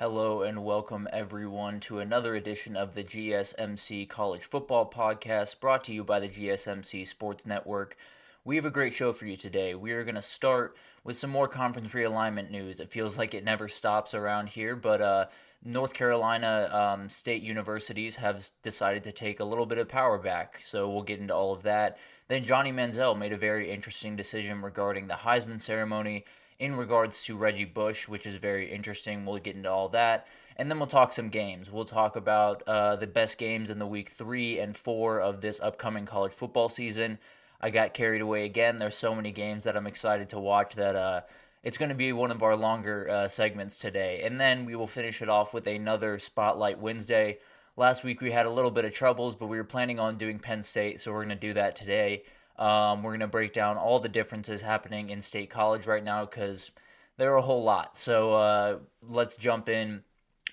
Hello and welcome everyone to another edition of the GSMC College Football Podcast brought to you by the GSMC Sports Network. We have a great show for you today. We are going to start with some more conference realignment news. It feels like it never stops around here, but North Carolina state universities have decided to take a little bit of power back, so we'll get into all of that. Then Johnny Manziel made a very interesting decision regarding the Heisman ceremony in regards to Reggie Bush, which is very interesting. We'll get into all that. And then we'll talk some games. We'll talk about the best games in the week 3 and 4 of this upcoming college football season. I got carried away again. There's so many games that I'm excited to watch that it's going to be one of our longer segments today. And then we will finish it off with another Spotlight Wednesday. Last week we had a little bit of troubles, but we were planning on doing Penn State, so we're going to do that today. We're going to break down all the differences happening in State College right now because there are a whole lot. So let's jump in.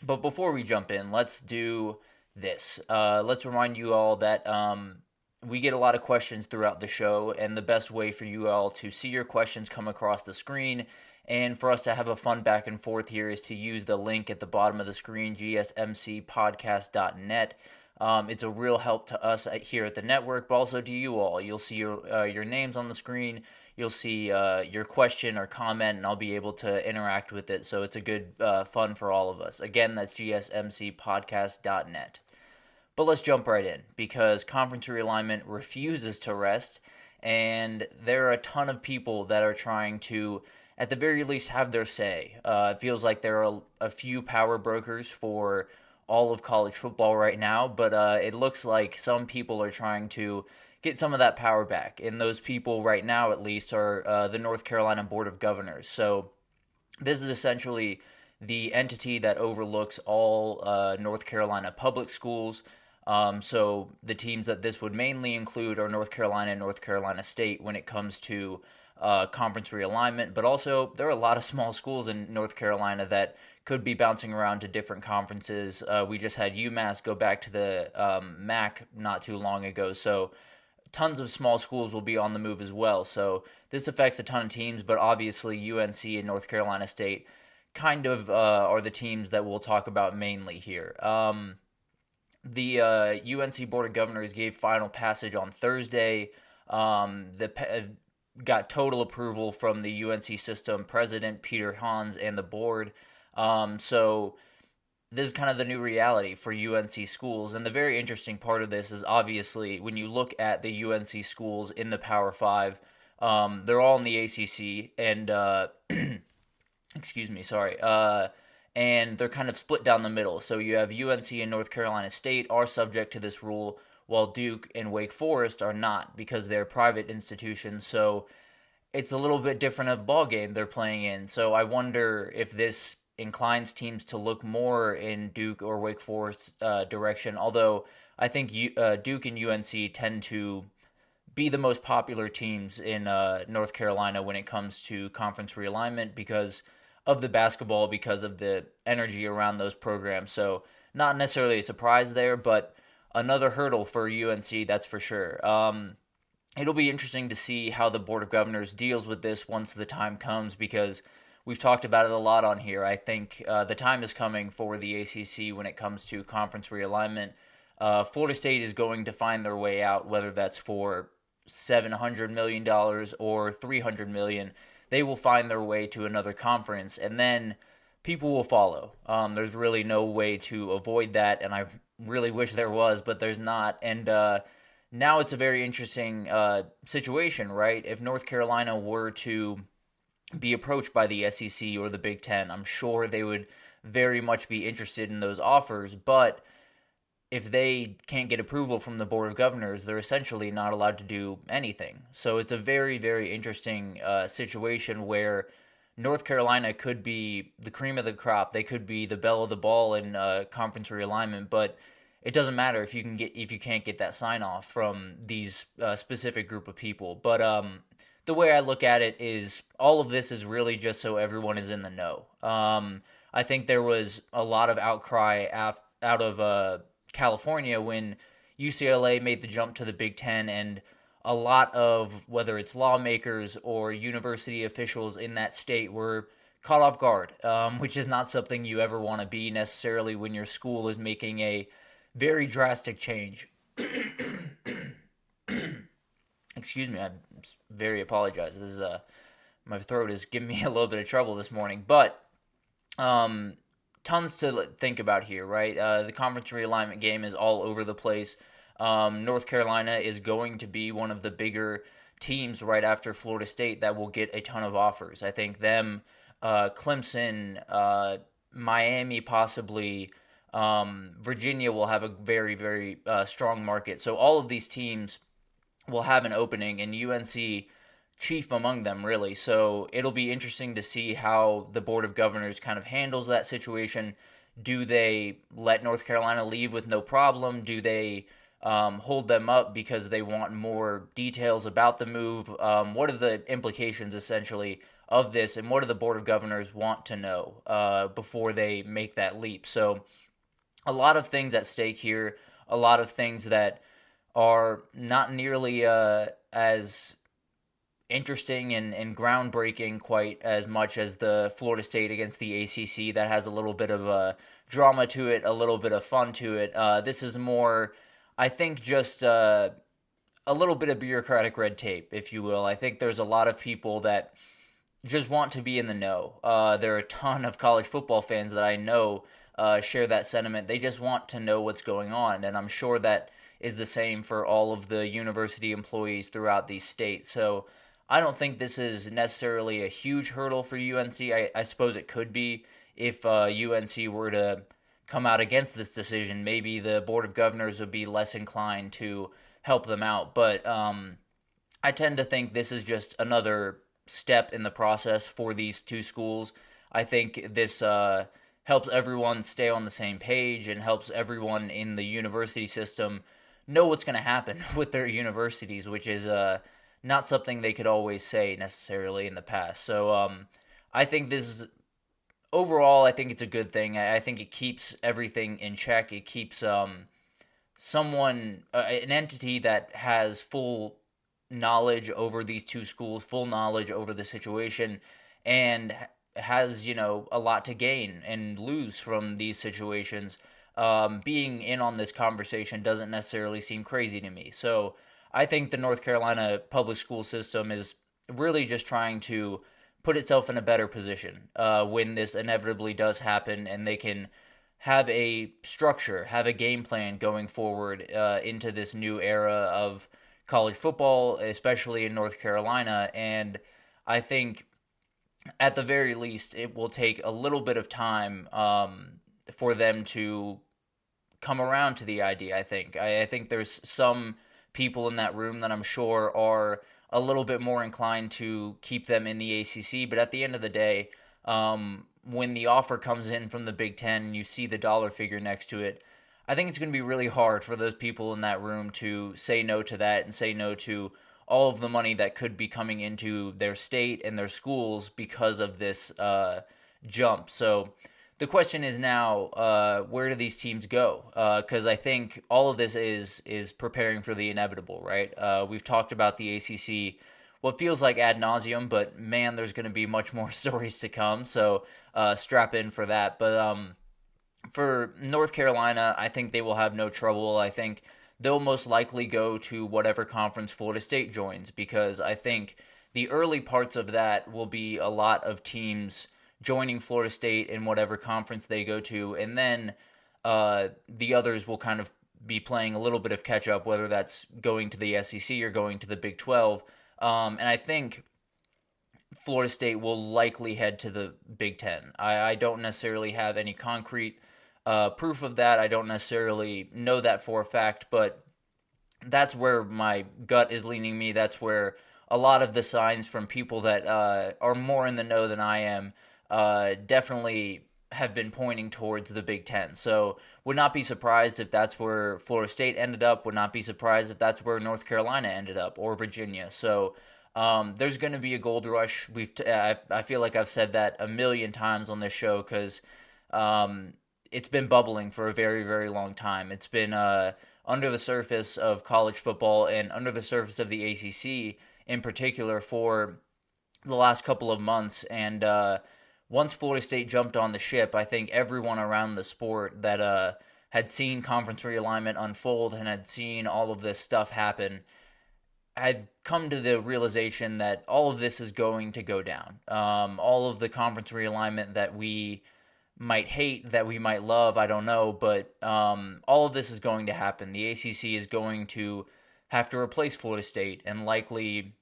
But before we jump in, let's do this. Let's remind you all that we get a lot of questions throughout the show, and the best way for you all to see your questions come across the screen and for us to have a fun back and forth here is to use the link at the bottom of the screen, gsmcpodcast.net. It's a real help to us here at the network, but also to you all. You'll see your names on the screen. You'll see your question or comment, and I'll be able to interact with it. So it's a good fun for all of us. Again, that's gsmcpodcast.net. But let's jump right in because conference realignment refuses to rest, and there are a ton of people that are trying to, at the very least, have their say. It feels like there are a few power brokers for all of college football right now, but it looks like some people are trying to get some of that power back, and those people right now at least are the North Carolina Board of Governors. So this is essentially the entity that overlooks all North Carolina public schools. So the teams that this would mainly include are North Carolina and North Carolina State when it comes to conference realignment, but also there are a lot of small schools in North Carolina that could be bouncing around to different conferences. We just had UMass go back to the MAC not too long ago, so tons of small schools will be on the move as well. So this affects a ton of teams, but obviously UNC and North Carolina State kind of are the teams that we'll talk about mainly here. The UNC Board of Governors gave final passage on Thursday. Got total approval from the UNC system president, Peter Hans, and the board. So this is kind of the new reality for UNC schools. And the very interesting part of this is obviously when you look at the UNC schools in the Power 5, they're all in the ACC and, and they're kind of split down the middle. So you have UNC and North Carolina State are subject to this rule, while Duke and Wake Forest are not because they're private institutions. So it's a little bit different of ball game they're playing in. So I wonder if this inclines teams to look more in Duke or Wake Forest direction, although I think Duke and UNC tend to be the most popular teams in North Carolina when it comes to conference realignment because of the basketball, because of the energy around those programs. So not necessarily a surprise there, but another hurdle for UNC, that's for sure. It'll be interesting to see how the Board of Governors deals with this once the time comes because we've talked about it a lot on here. I think the time is coming for the ACC when it comes to conference realignment. Florida State is going to find their way out, whether that's for $700 million or $300 million. They will find their way to another conference, and then people will follow. There's really no way to avoid that, and I really wish there was, but there's not. And now it's a very interesting situation, right? If North Carolina were to be approached by the SEC or the Big Ten, I'm sure they would very much be interested in those offers, but if they can't get approval from the Board of Governors, they're essentially not allowed to do anything. So it's a very, very interesting situation where North Carolina could be the cream of the crop. They could be the belle of the ball in conference realignment, but it doesn't matter if you can't get that sign off from these specific group of people. But the way I look at it is all of this is really just so everyone is in the know. I think there was a lot of outcry out of California when UCLA made the jump to the Big Ten, and a lot of, whether it's lawmakers or university officials in that state, were caught off guard, which is not something you ever want to be necessarily when your school is making a very drastic change. Excuse me, I very apologize. This is my throat is giving me a little bit of trouble this morning, but um, tons to think about here, right? The conference realignment game is all over the place. North Carolina is going to be one of the bigger teams right after Florida State that will get a ton of offers. I think them, Clemson, Miami, possibly. Virginia will have a very, very strong market. So all of these teams will have an opening, and UNC chief among them, really. So it'll be interesting to see how the Board of Governors kind of handles that situation. Do they let North Carolina leave with no problem? Do they hold them up because they want more details about the move? What are the implications, essentially, of this, and what do the Board of Governors want to know before they make that leap? So a lot of things at stake here, a lot of things that are not nearly as interesting and groundbreaking quite as much as the Florida State against the ACC that has a little bit of drama to it, a little bit of fun to it. This is more, I think, just a little bit of bureaucratic red tape, if you will. I think there's a lot of people that just want to be in the know. There are a ton of college football fans that I know share that sentiment. They just want to know what's going on, and I'm sure that is the same for all of the university employees throughout these states. So I don't think this is necessarily a huge hurdle for UNC. I suppose it could be if UNC were to come out against this decision. Maybe the Board of Governors would be less inclined to help them out. But I tend to think this is just another step in the process for these two schools. I think this helps everyone stay on the same page and helps everyone in the university system know what's going to happen with their universities, which is not something they could always say necessarily in the past. So I think this is, overall, I think it's a good thing. I think it keeps everything in check. It keeps someone, an entity that has full knowledge over these two schools, full knowledge over the situation, and has, a lot to gain and lose from these situations. Being in on this conversation doesn't necessarily seem crazy to me. So I think the North Carolina public school system is really just trying to put itself in a better position when this inevitably does happen, and they can have a structure, have a game plan going forward into this new era of college football, especially in North Carolina. And I think at the very least, it will take a little bit of time for them to come around to the idea, I think. I think there's some people in that room that I'm sure are a little bit more inclined to keep them in the ACC, but at the end of the day, when the offer comes in from the Big Ten and you see the dollar figure next to it, I think it's going to be really hard for those people in that room to say no to that and say no to all of the money that could be coming into their state and their schools because of this jump. So the question is now, where do these teams go? Because I think all of this is preparing for the inevitable, right? We've talked about the ACC, what feels like ad nauseum, but man, there's going to be much more stories to come. So strap in for that. But for North Carolina, I think they will have no trouble. I think they'll most likely go to whatever conference Florida State joins, because I think the early parts of that will be a lot of teams joining Florida State in whatever conference they go to, and then the others will kind of be playing a little bit of catch up, whether that's going to the SEC or going to the Big 12. And I think Florida State will likely head to the Big 10. I don't necessarily have any concrete proof of that. I don't necessarily know that for a fact, but that's where my gut is leaning me. That's where a lot of the signs from people that are more in the know than I am definitely have been pointing towards the Big Ten. So would not be surprised if that's where Florida State ended up. Would not be surprised if that's where North Carolina ended up, or Virginia. So there's going to be a gold rush. I feel like I've said that a million times on this show, because it's been bubbling for a very, very long time. It's been under the surface of college football and under the surface of the ACC in particular for the last couple of months. And once Florida State jumped on the ship, I think everyone around the sport that had seen conference realignment unfold and had seen all of this stuff happen had come to the realization that all of this is going to go down. All of the conference realignment that we might hate, that we might love, I don't know, but all of this is going to happen. The ACC is going to have to replace Florida State and likely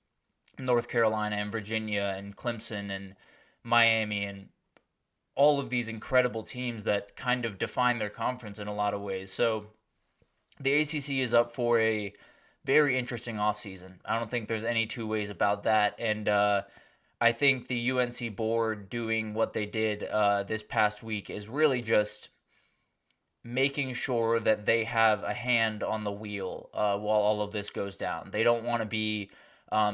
North Carolina and Virginia and Clemson and Miami and all of these incredible teams that kind of define their conference in a lot of ways. So the ACC is up for a very interesting offseason. I don't think there's any two ways about that. And I think the UNC board doing what they did this past week is really just making sure that they have a hand on the wheel while all of this goes down. They don't want to be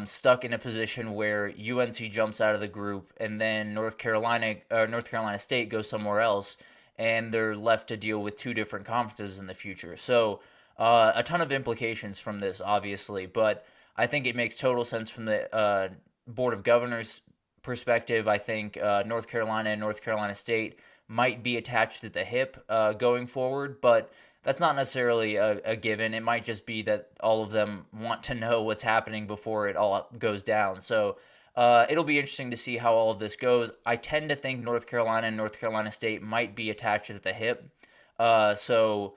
stuck in a position where UNC jumps out of the group and then North Carolina State goes somewhere else, and they're left to deal with two different conferences in the future. So a ton of implications from this, obviously, but I think it makes total sense from the Board of Governors perspective. I think North Carolina and North Carolina State might be attached at the hip going forward, but that's not necessarily a given. It might just be that all of them want to know what's happening before it all goes down. So it'll be interesting to see how all of this goes. I tend to think North Carolina and North Carolina State might be attached at the hip. So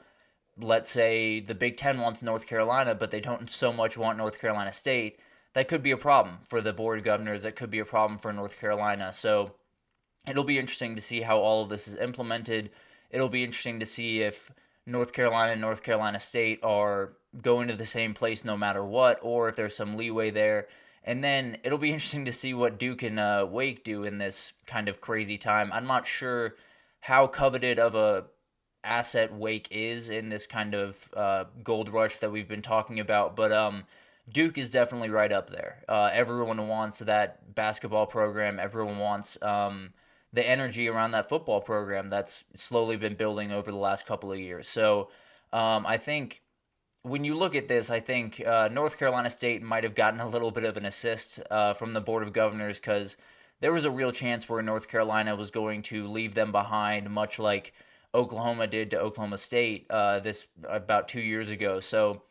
let's say the Big Ten wants North Carolina, but they don't so much want North Carolina State. That could be a problem for the Board of Governors. That could be a problem for North Carolina. So it'll be interesting to see how all of this is implemented. It'll be interesting to see if North Carolina and North Carolina State are going to the same place no matter what, or if there's some leeway there. And then it'll be interesting to see what Duke and Wake do in this kind of crazy time. I'm not sure how coveted of a asset Wake is in this kind of gold rush that we've been talking about, but Duke is definitely right up there. Everyone wants that basketball program. Everyone wants the energy around that football program that's slowly been building over the last couple of years. So I think when you look at this, I think North Carolina State might have gotten a little bit of an assist from the Board of Governors, because there was a real chance where North Carolina was going to leave them behind, much like Oklahoma did to Oklahoma State this about 2 years ago. So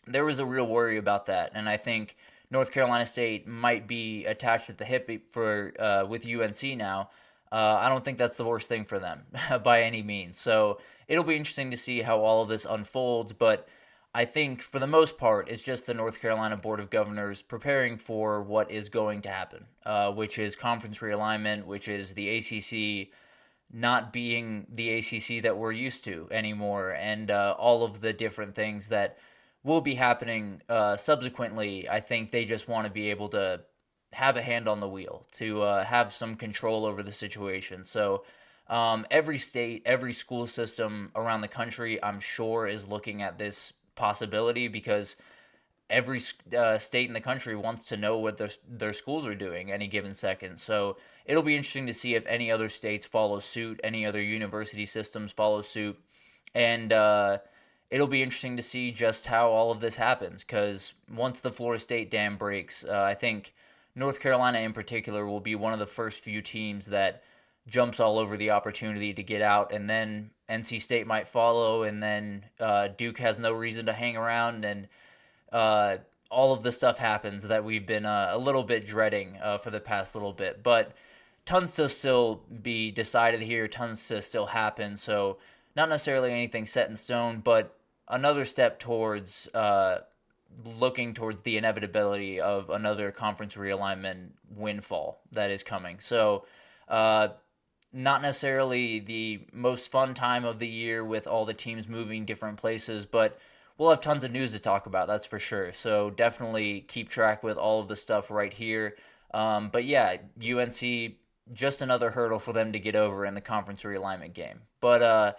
there was a real worry about that, and I think North Carolina State might be attached at the hip for with UNC now. I don't think that's the worst thing for them by any means. So it'll be interesting to see how all of this unfolds, but I think for the most part, it's just the North Carolina Board of Governors preparing for what is going to happen, which is conference realignment, which is the ACC not being the ACC that we're used to anymore, and all of the different things that will be happening subsequently. I think they just want to be able to have a hand on the wheel, to have some control over the situation. So every state, every school system around the country, I'm sure, is looking at this possibility, because every state in the country wants to know what their schools are doing any given second. So it'll be interesting to see if any other states follow suit, any other university systems follow suit, and it'll be interesting to see just how all of this happens, because once the Florida State dam breaks, I think North Carolina in particular will be one of the first few teams that jumps all over the opportunity to get out, and then NC State might follow, and then Duke has no reason to hang around, and all of the stuff happens that we've been a little bit dreading for the past little bit. But tons to still be decided here, tons to still happen, so not necessarily anything set in stone, but another step towards looking towards the inevitability of another conference realignment windfall that is coming. So not necessarily the most fun time of the year with all the teams moving different places, but we'll have tons of news to talk about, that's for sure. So definitely keep track with all of the stuff right here. But yeah, UNC, just another hurdle for them to get over in the conference realignment game. But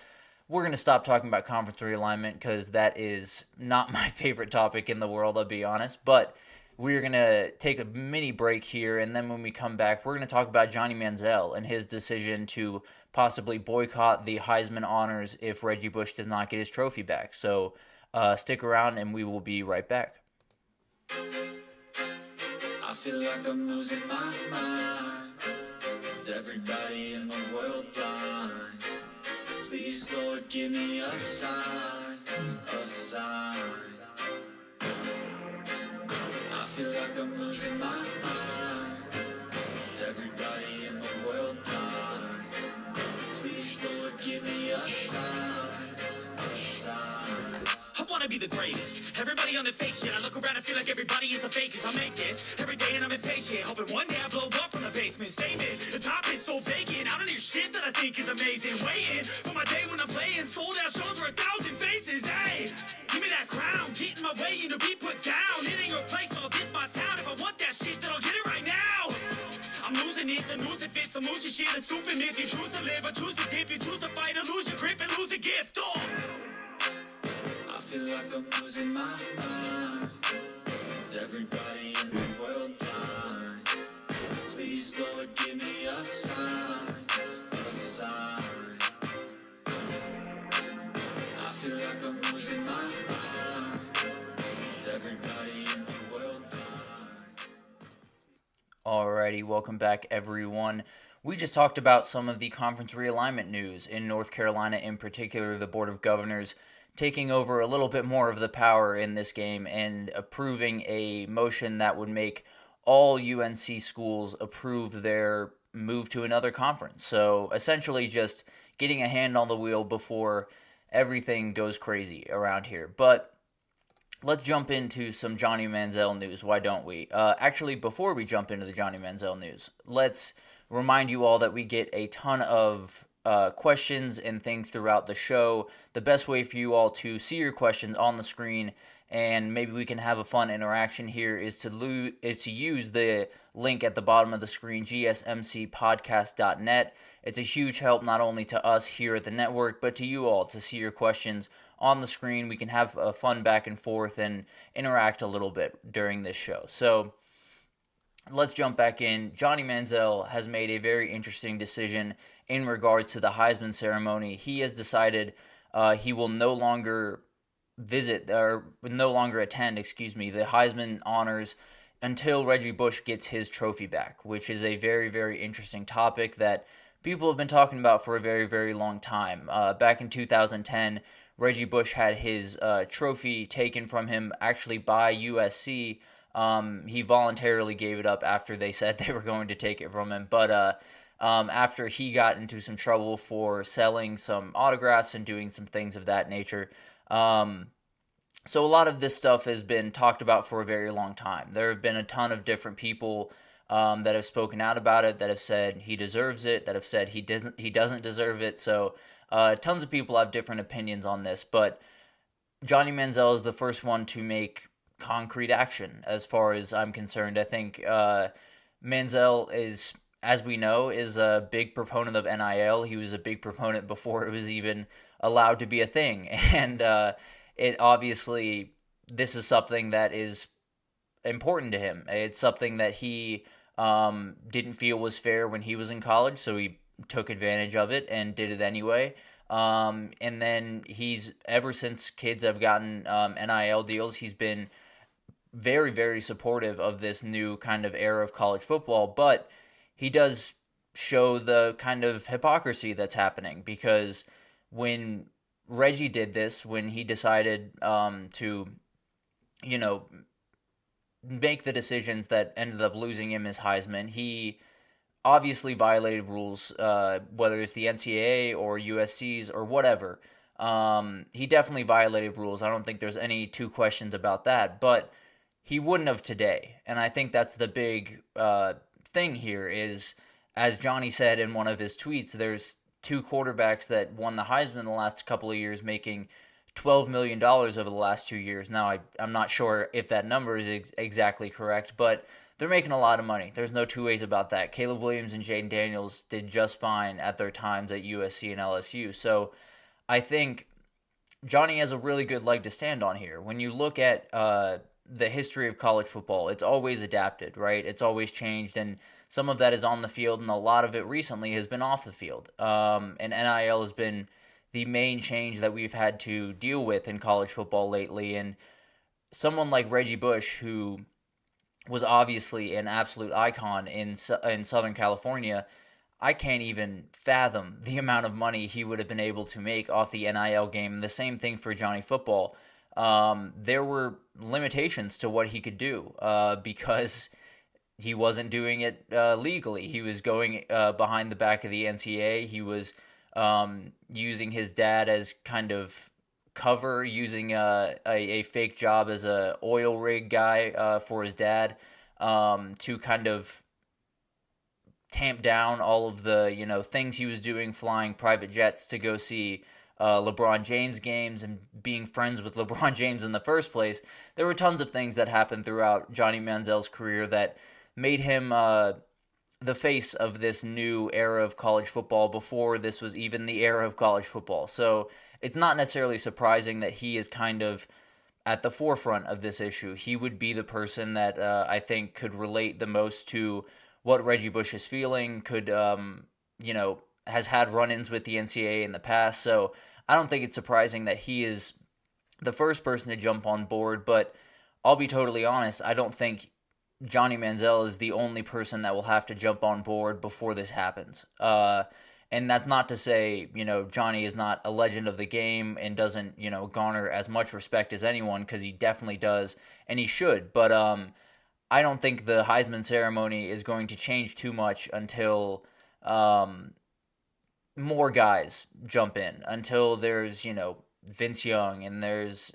we're going to stop talking about conference realignment, because that is not my favorite topic in the world, I'll be honest. But we're going to take a mini break here, and then when we come back, we're going to talk about Johnny Manziel and his decision to possibly boycott the Heisman honors if Reggie Bush does not get his trophy back. So stick around, and we will be right back. I feel like I'm losing my mind. everybody in the world blind? Please, Lord, give me a sign, a sign. I feel like I'm losing my mind. Is everybody in the world blind? Please, Lord, give me a sign, a sign. I wanna be the greatest. Everybody on the fake shit. I look around and feel like everybody is the fakest. I make this every day and I'm impatient. Hoping one day I blow up from the basement. Statement, the top is so vacant. I don't hear shit that I think is amazing. Waiting for my day when I'm playing. Sold out shows for 1,000 faces. Hey, give me that crown. Get in my way and to be put down. It ain't your place, all this my town. If I want that shit, then I'll get it right now. I'm losing it, the news it fits. I'm losing shit, a stupid myth. You choose to live or choose to dip. You choose to fight or lose your grip and lose a gift. Oh. I feel like I'm losing my mind. Is everybody in the world blind? Please, Lord, give me a sign, a sign. I feel like I'm losing my mind. Is everybody in the world blind? Alrighty, welcome back everyone. We just talked about some of the conference realignment news in North Carolina, in particular the Board of Governors taking over a little bit more of the power in this game and approving a motion that would make all UNC schools approve their move to another conference. So essentially just getting a hand on the wheel before everything goes crazy around here. But let's jump into some Johnny Manziel news. Why don't we? Actually, before we jump into the Johnny Manziel news, let's remind you all that we get a ton of questions and things throughout the show. The best way for you all to see your questions on the screen and maybe we can have a fun interaction here is to use the link at the bottom of the screen, GSMCpodcast.net. It's a huge help not only to us here at the network, but to you all to see your questions on the screen. We can have a fun back and forth and interact a little bit during this show. So let's jump back in. Johnny Manziel has made a very interesting decision in regards to the Heisman ceremony. He has decided he will no longer attend, the Heisman honors until Reggie Bush gets his trophy back, which is a very, very interesting topic that people have been talking about for a very, very long time. Back in 2010, Reggie Bush had his trophy taken from him actually by USC. He voluntarily gave it up after they said they were going to take it from him. But after he got into some trouble for selling some autographs and doing some things of that nature. So a lot of this stuff has been talked about for a very long time. There have been a ton of different people that have spoken out about it, that have said he deserves it, that have said he doesn't deserve it. So tons of people have different opinions on this, but Johnny Manziel is the first one to make concrete action as far as I'm concerned. I think Manziel is, as we know, is a big proponent of NIL. He was a big proponent before it was even allowed to be a thing. And it obviously, this is something that is important to him. It's something that he didn't feel was fair when he was in college, so he took advantage of it and did it anyway. And then he's, ever since kids have gotten NIL deals, he's been very, very supportive of this new kind of era of college football, but he does show the kind of hypocrisy that's happening, because when Reggie did this, when he decided to, make the decisions that ended up losing him his Heisman, he obviously violated rules, whether it's the NCAA or USC's or whatever. He definitely violated rules. I don't think there's any two questions about that, but he wouldn't have today. And I think that's the big thing here is, as Johnny said in one of his tweets, there's two quarterbacks that won the Heisman the last couple of years making $12 million over the last 2 years. Now, I'm not sure if that number is exactly correct, but they're making a lot of money. There's no two ways about that. Caleb Williams and Jaden Daniels did just fine at their times at USC and LSU. So I think Johnny has a really good leg to stand on here. When you look at the history of college football, it's always adapted, right? It's always changed, and some of that is on the field, and a lot of it recently has been off the field. And NIL has been the main change that we've had to deal with in college football lately. And someone like Reggie Bush, who was obviously an absolute icon in Southern California, I can't even fathom the amount of money he would have been able to make off the NIL game. The same thing for Johnny Football. There were limitations to what he could do because he wasn't doing it legally. He was going behind the back of the NCAA. He was using his dad as kind of cover, using a fake job as a oil rig guy for his dad to kind of tamp down all of the things he was doing, flying private jets to go see LeBron James games and being friends with LeBron James in the first place. There were tons of things that happened throughout Johnny Manziel's career that made him the face of this new era of college football before this was even the era of college football. So it's not necessarily surprising that he is kind of at the forefront of this issue. He would be the person that I think could relate the most to what Reggie Bush is feeling, has had run-ins with the NCAA in the past. So I don't think it's surprising that he is the first person to jump on board, but I'll be totally honest, I don't think Johnny Manziel is the only person that will have to jump on board before this happens. And that's not to say, Johnny is not a legend of the game and doesn't, garner as much respect as anyone, because he definitely does, and he should. But I don't think the Heisman ceremony is going to change too much until more guys jump in, until there's, Vince Young, and there's,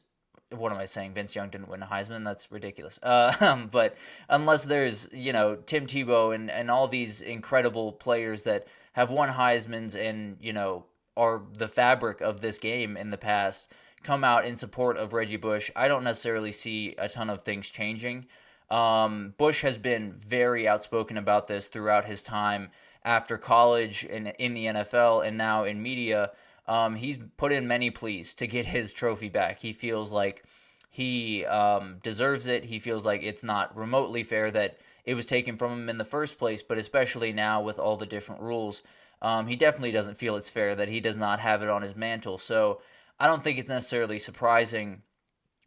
what am I saying? Vince Young didn't win a Heisman? That's ridiculous. But unless there's, Tim Tebow and all these incredible players that have won Heismans and, are the fabric of this game in the past, come out in support of Reggie Bush, I don't necessarily see a ton of things changing. Bush has been very outspoken about this throughout his time after college and in the NFL and now in media. He's put in many pleas to get his trophy back. He feels like he deserves it. He feels like it's not remotely fair that it was taken from him in the first place, but especially now with all the different rules, he definitely doesn't feel it's fair that he does not have it on his mantle. So I don't think it's necessarily surprising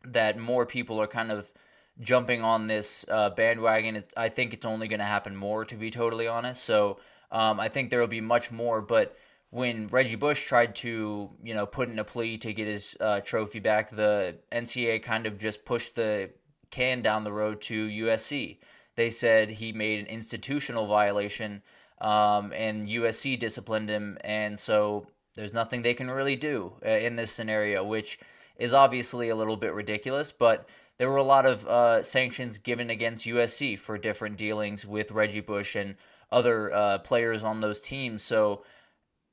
that more people are kind of jumping on this bandwagon. I think it's only going to happen more, to be totally honest. So I think there will be much more, but when Reggie Bush tried to, put in a plea to get his trophy back, the NCAA kind of just pushed the can down the road to USC. They said he made an institutional violation, and USC disciplined him, and so there's nothing they can really do in this scenario, which is obviously a little bit ridiculous, but there were a lot of sanctions given against USC for different dealings with Reggie Bush and other players on those teams, so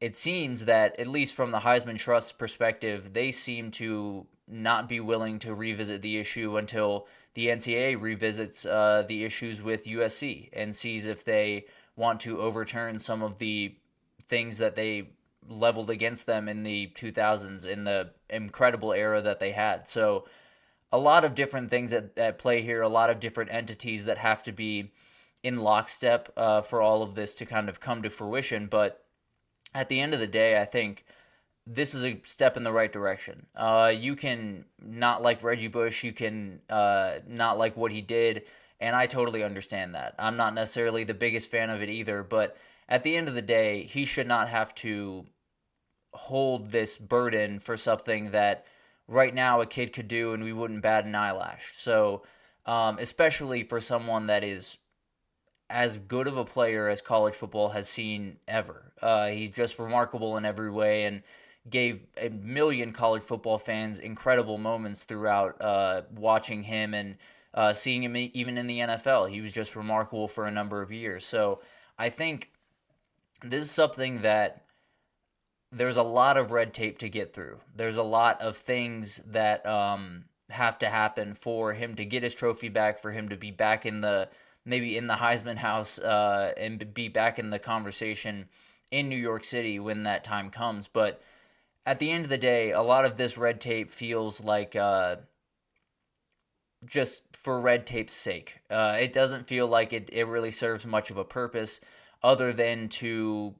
it seems that, at least from the Heisman Trust's perspective, they seem to not be willing to revisit the issue until the NCAA revisits the issues with USC and sees if they want to overturn some of the things that they leveled against them in the 2000s, in the incredible era that they had. So a lot of different things at play here, a lot of different entities that have to be in lockstep for all of this to kind of come to fruition, but at the end of the day, I think this is a step in the right direction. You can not like Reggie Bush, you can not like what he did, and I totally understand that. I'm not necessarily the biggest fan of it either, but at the end of the day, he should not have to hold this burden for something that right now a kid could do and we wouldn't bat an eyelash. So, especially for someone that is as good of a player as college football has seen ever. He's just remarkable in every way and gave a million college football fans incredible moments throughout watching him and seeing him even in the NFL. He was just remarkable for a number of years. So I think this is something that there's a lot of red tape to get through. There's a lot of things that have to happen for him to get his trophy back, for him to be back in the maybe in the Heisman house and be back in the conversation in New York City when that time comes. But at the end of the day, a lot of this red tape feels like just for red tape's sake. It doesn't feel like it really serves much of a purpose other than to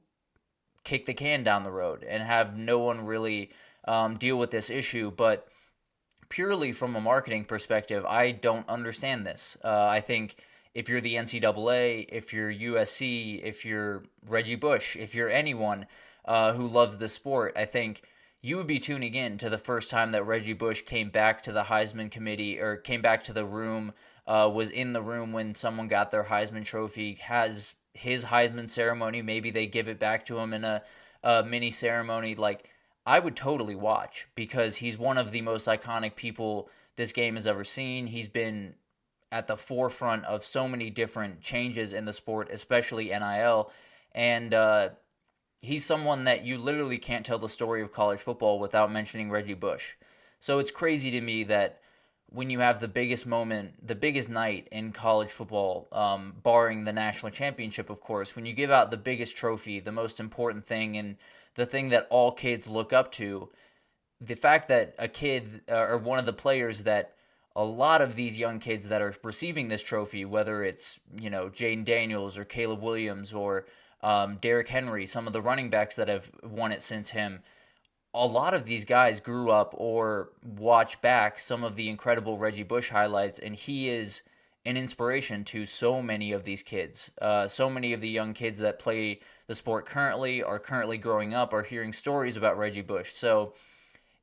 kick the can down the road and have no one really deal with this issue. But purely from a marketing perspective, I don't understand this. I think if you're the NCAA, if you're USC, if you're Reggie Bush, if you're anyone who loves the sport, I think you would be tuning in to the first time that Reggie Bush came back to the Heisman committee, or came back to the room, was in the room when someone got their Heisman trophy, has his Heisman ceremony. Maybe they give it back to him in a mini ceremony. Like, I would totally watch, because he's one of the most iconic people this game has ever seen. He's been at the forefront of so many different changes in the sport, especially NIL. And he's someone that you literally can't tell the story of college football without mentioning Reggie Bush. So it's crazy to me that when you have the biggest moment, the biggest night in college football, barring the national championship, of course, when you give out the biggest trophy, the most important thing, and the thing that all kids look up to, the fact that a kid, or one of the players that a lot of these young kids that are receiving this trophy, whether it's, Jaden Daniels or Caleb Williams or Derrick Henry, some of the running backs that have won it since him, a lot of these guys grew up or watched back some of the incredible Reggie Bush highlights, and he is an inspiration to so many of these kids. So many of the young kids that play the sport currently, are currently growing up, are hearing stories about Reggie Bush. So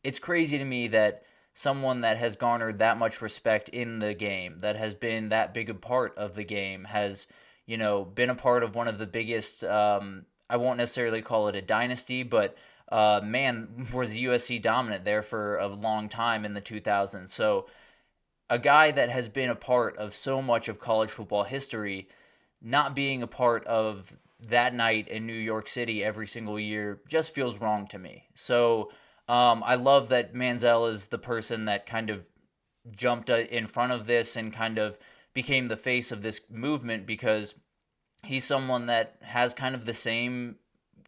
it's crazy to me that someone that has garnered that much respect in the game, that has been that big a part of the game, has, been a part of one of the biggest, I won't necessarily call it a dynasty, but man, was USC dominant there for a long time in the 2000s. So a guy that has been a part of so much of college football history, not being a part of that night in New York City every single year just feels wrong to me. So I love that Manziel is the person that kind of jumped in front of this and kind of became the face of this movement, because he's someone that has kind of the same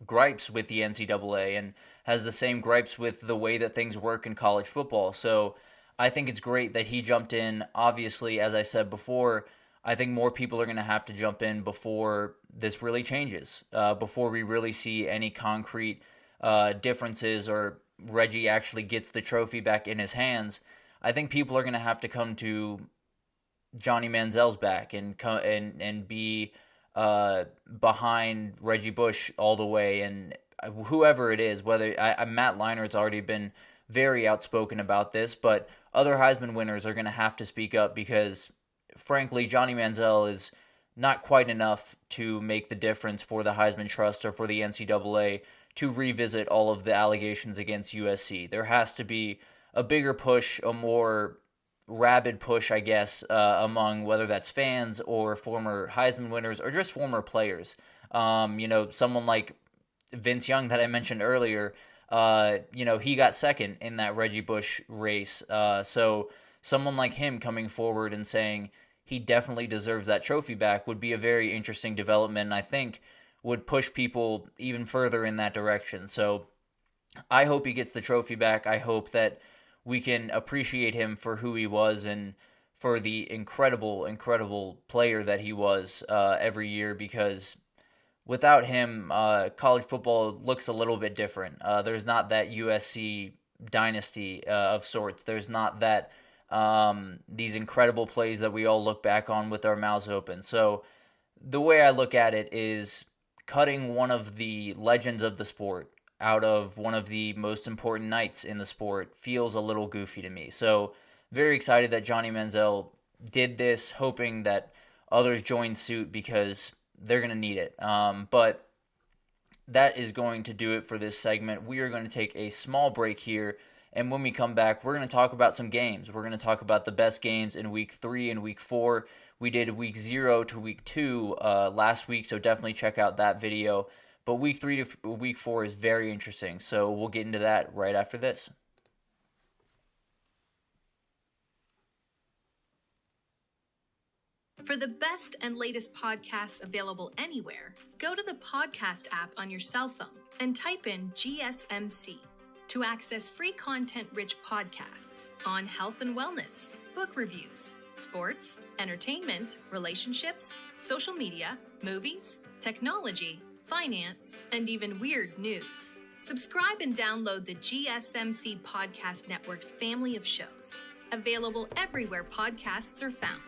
gripes with the NCAA and has the same gripes with the way that things work in college football. So I think it's great that he jumped in. Obviously, as I said before, I think more people are going to have to jump in before this really changes, before we really see any concrete differences, or Reggie actually gets the trophy back in his hands. I think people are going to have to come to Johnny Manziel's back and be behind Reggie Bush all the way, and whoever it is, whether Matt Leinert's already been very outspoken about this, but other Heisman winners are going to have to speak up, because frankly, Johnny Manziel is not quite enough to make the difference for the Heisman Trust or for the NCAA to revisit all of the allegations against USC. There has to be a bigger push, a more rabid push, I guess, among whether that's fans or former Heisman winners or just former players. Someone like Vince Young that I mentioned earlier, he got second in that Reggie Bush race. So someone like him coming forward and saying he definitely deserves that trophy back would be a very interesting development, and I think would push people even further in that direction. So I hope he gets the trophy back. I hope that we can appreciate him for who he was and for the incredible, incredible player that he was every year, because without him, college football looks a little bit different. There's not that USC dynasty of sorts. There's not that these incredible plays that we all look back on with our mouths open. So the way I look at it is cutting one of the legends of the sport out of one of the most important nights in the sport feels a little goofy to me. So very excited that Johnny Manziel did this, hoping that others join suit, because they're going to need it. But that is going to do it for this segment. We are going to take a small break here, and when we come back, we're going to talk about some games. We're going to talk about the best games in Week 3 and Week 4. We did Week 0 to Week 2 last week, so definitely check out that video. But Week 3 to Week 4 is very interesting, so we'll get into that right after this. For the best and latest podcasts available anywhere, go to the podcast app on your cell phone and type in GSMC to access free content-rich podcasts on health and wellness, book reviews, sports, entertainment, relationships, social media, movies, technology, finance, and even weird news. Subscribe and download the GSMC Podcast Network's family of shows, available everywhere podcasts are found.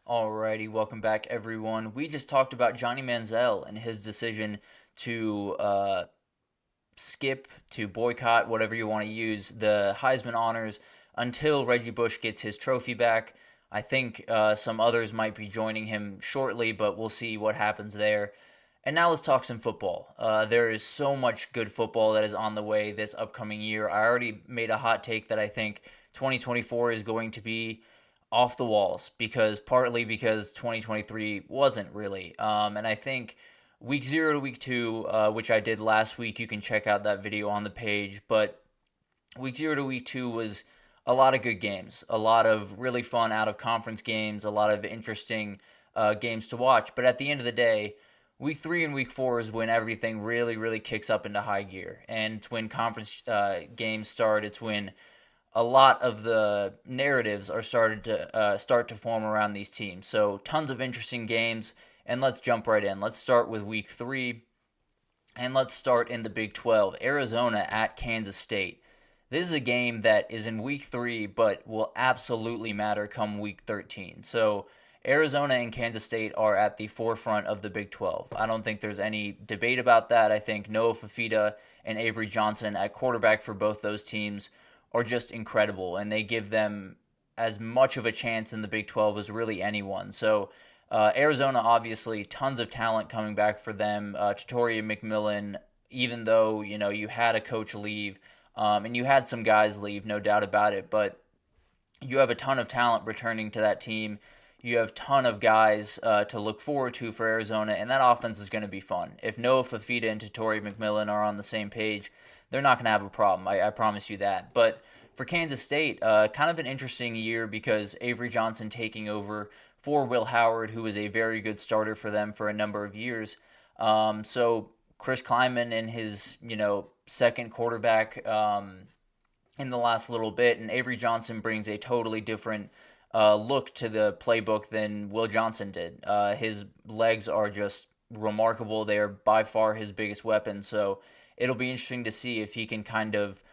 Alrighty, welcome back, everyone. We just talked about Johnny Manziel and his decision to skip, to boycott, whatever you want to use, the Heisman honors until Reggie Bush gets his trophy back. I think some others might be joining him shortly, but we'll see what happens there. And now let's talk some football. There is so much good football that is on the way this upcoming year. I already made a hot take that I think 2024 is going to be off the walls partly because 2023 wasn't really. And I think week 0 to week 2, which I did last week, you can check out that video on the page. But week 0 to week 2 was a lot of good games, a lot of really fun out of conference games, a lot of interesting games to watch. But at the end of the day, week 3 and week 4 is when everything really, really kicks up into high gear. And when conference games start, it's when a lot of the narratives are start to form around these teams. So tons of interesting games, and let's jump right in. Let's start with week 3, and let's start in the Big 12. Arizona at Kansas State. This is a game that is in week 3, but will absolutely matter come week 13. So Arizona and Kansas State are at the forefront of the Big 12. I don't think there's any debate about that. I think Noah Fafita and Avery Johnson at quarterback for both those teams are just incredible, and they give them as much of a chance in the Big 12 as really anyone. So Arizona, obviously, tons of talent coming back for them. Tatoria McMillan, even though you had a coach leave, and you had some guys leave, no doubt about it, but you have a ton of talent returning to that team. You have a ton of guys to look forward to for Arizona, and that offense is going to be fun. If Noah Fafita and Tatoria McMillan are on the same page, they're not going to have a problem. I promise you that. But for Kansas State, kind of an interesting year because Avery Johnson taking over for Will Howard, who was a very good starter for them for a number of years. So Chris Kleiman and his second quarterback in the last little bit, and Avery Johnson brings a totally different look to the playbook than Will Johnson did. His legs are just remarkable. They are by far his biggest weapon. So it'll be interesting to see if he can kind of